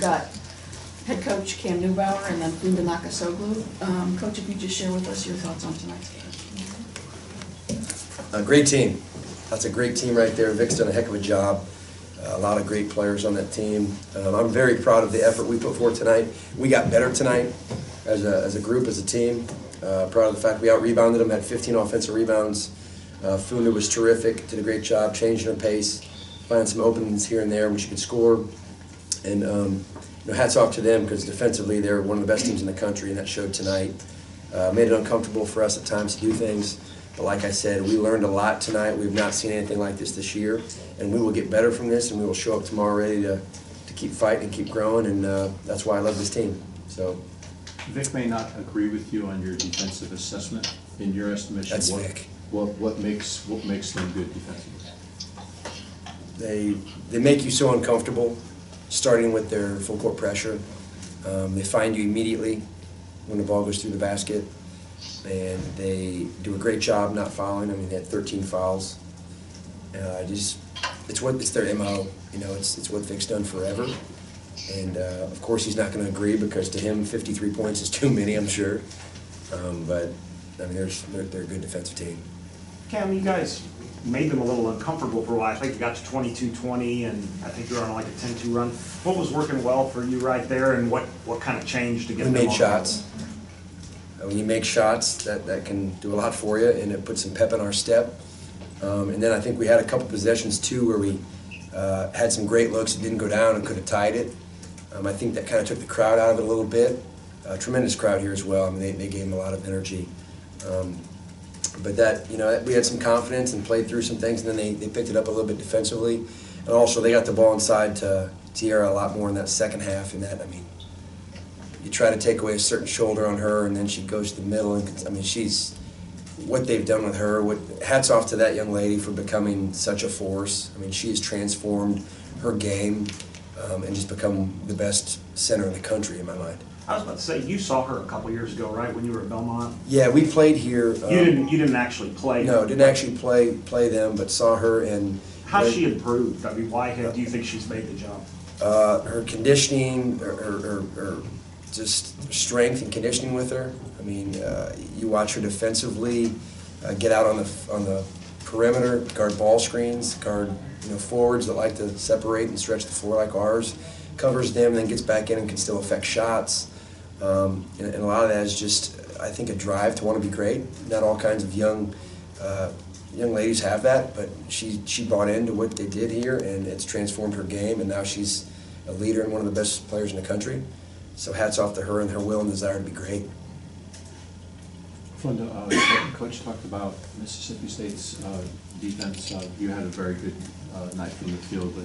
got head coach Cam Newbauer and then Funda Nakkasoglu. Coach, if you just share with us your thoughts on tonight's game. A great team. That's a great team right there. Vic's done a heck of a job. A lot of great players on that team. I'm very proud of the effort we put forth tonight. We got better tonight as a group, as a team. Proud of the fact we out-rebounded them, had 15 offensive rebounds. Funda was terrific, did a great job changing her pace, finding some openings here and there when she could score. And hats off to them, because defensively they're one of the best teams in the country, and that showed tonight. Made it uncomfortable for us at times to do things. But like I said, we learned a lot tonight. We've not seen anything like this year, and we will get better from this, and we will show up tomorrow ready to keep fighting and keep growing, and that's why I love this team. So, Vic may not agree with you on your defensive assessment. In your estimation, that's Vic. What makes them good defensively? They make you so uncomfortable, starting with their full court pressure. They find you immediately when the ball goes through the basket. And they do a great job not fouling. I mean, they had 13 fouls. It's their MO. It's what Vic's done forever. And of course, he's not going to agree, because to him, 53 points is too many, I'm sure. But I mean, they're a good defensive team. Cam, you guys made them a little uncomfortable for a while. I think you got to 22-20, and I think you were on like a 10-2 run. What was working well for you right there, and what kind of changed to get them on? We made shots. When you make shots, that can do a lot for you, and it puts some pep in our step. And then I think we had a couple possessions too where we had some great looks that didn't go down and could have tied it. I think that kind of took the crowd out of it a little bit. Tremendous crowd here as well. I mean, they gave them a lot of energy. But we had some confidence and played through some things, and then they picked it up a little bit defensively. And also they got the ball inside to Tiara a lot more in that second half, and that, I mean, you try to take away a certain shoulder on her, and then she goes to the middle, and I mean, what they've done with her. Hats off to that young lady for becoming such a force. I mean, she has transformed her game and just become the best center in the country in my mind. I was about to say, you saw her a couple years ago, right, when you were at Belmont? Yeah, we played here. You didn't actually play. No, didn't actually play them, but saw her. And how's she improved? I mean, why do you think she's made the jump? Her conditioning, her just strength and conditioning with her. I mean, you watch her defensively, get out on the perimeter, guard ball screens, guard forwards that like to separate and stretch the floor like ours, covers them, then gets back in and can still affect shots. And a lot of that is just, I think, a drive to want to be great. Not all kinds of young ladies have that, but she bought into what they did here, and it's transformed her game, and now she's a leader and one of the best players in the country. So hats off to her and her will and desire to be great. Funda, Coach talked about Mississippi State's defense. You had a very good night from the field, but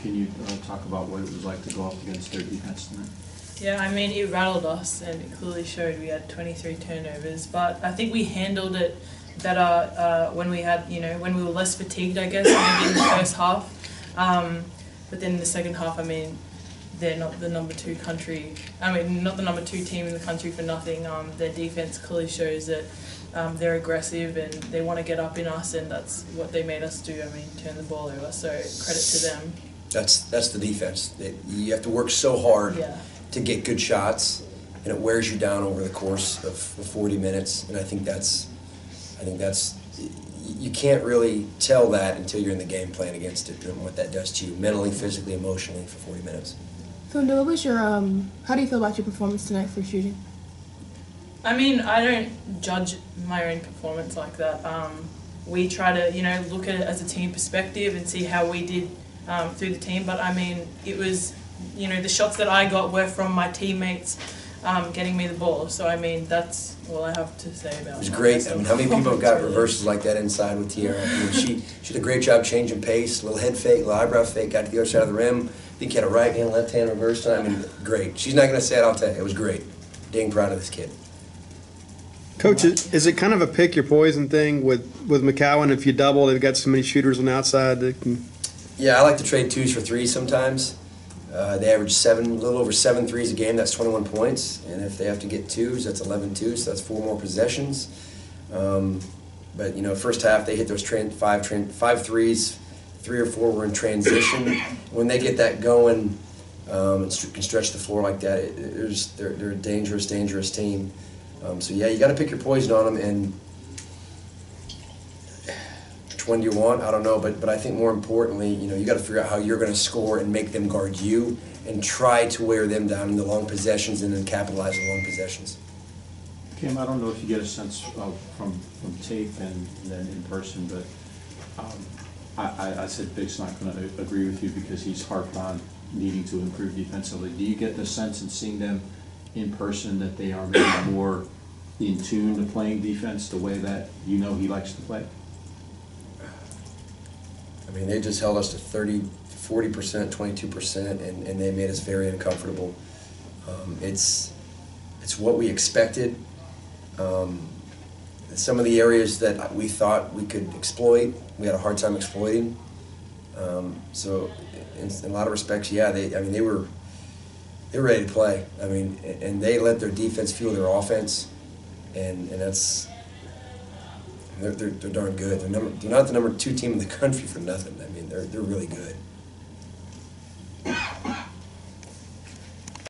can you talk about what it was like to go up against their defense tonight? Yeah, I mean, it rattled us, and it clearly showed. We had 23 turnovers, but I think we handled it better when we had, when we were less fatigued, I guess, maybe in the first half. But then in the second half, I mean, they're not the number 2 country. I mean, not the number 2 team in the country for nothing. Their defense clearly shows that they're aggressive and they want to get up in us, and that's what they made us do. I mean, turn the ball over. So credit to them. That's the defense. You have to work so hard to get good shots, and it wears you down over the course of 40 minutes. And I think that's you can't really tell that until you're in the game playing against it, and what that does to you mentally, physically, emotionally for 40 minutes. Funda, what was your how do you feel about your performance tonight for shooting? I mean, I don't judge my own performance like that. We try to, look at it as a team perspective and see how we did through the team. But I mean, it was, the shots that I got were from my teammates getting me the ball. So I mean, that's all I have to say about it. It was great. I mean, how many people got reverses like that inside with Tiara? I mean, she did a great job changing pace, little head fake, little eyebrow fake, got to the other side of the rim. I think he had a right hand, left hand reverse time. I mean, great. She's not going to say it, I'll tell you. It was great. Dang proud of this kid. Coach, is it kind of a pick your poison thing with McCowan? If you double, they've got so many shooters on the outside that can. Yeah, I like to trade 2s for 3s sometimes. They average a little over 7 threes a game. That's 21 points. And if they have to get 2s, that's 11 2s. So that's 4 more possessions. But first half they hit those 5 threes. 3 or 4 were in transition. When they get that going, and can stretch the floor like that. They're a dangerous, dangerous team. So yeah, you got to pick your poison on them. And which one do you want? I don't know, but I think more importantly, you got to figure out how you're going to score and make them guard you, and try to wear them down in the long possessions, and then capitalize on long possessions. Cam, I don't know if you get a sense from tape and then in person, but I said Vic's not going to agree with you because he's harped on needing to improve defensively. Do you get the sense in seeing them in person that they are maybe more in tune to playing defense the way that he likes to play? I mean, they just held us to 40%, 22%, and they made us very uncomfortable. It's what we expected. Some of the areas that we thought we could exploit, we had a hard time exploiting. So, in a lot of respects, yeah, they were ready to play. I mean, and they let their defense fuel their offense, and that's they're darn good. They're not the number 2 team in the country for nothing. I mean, they're really good.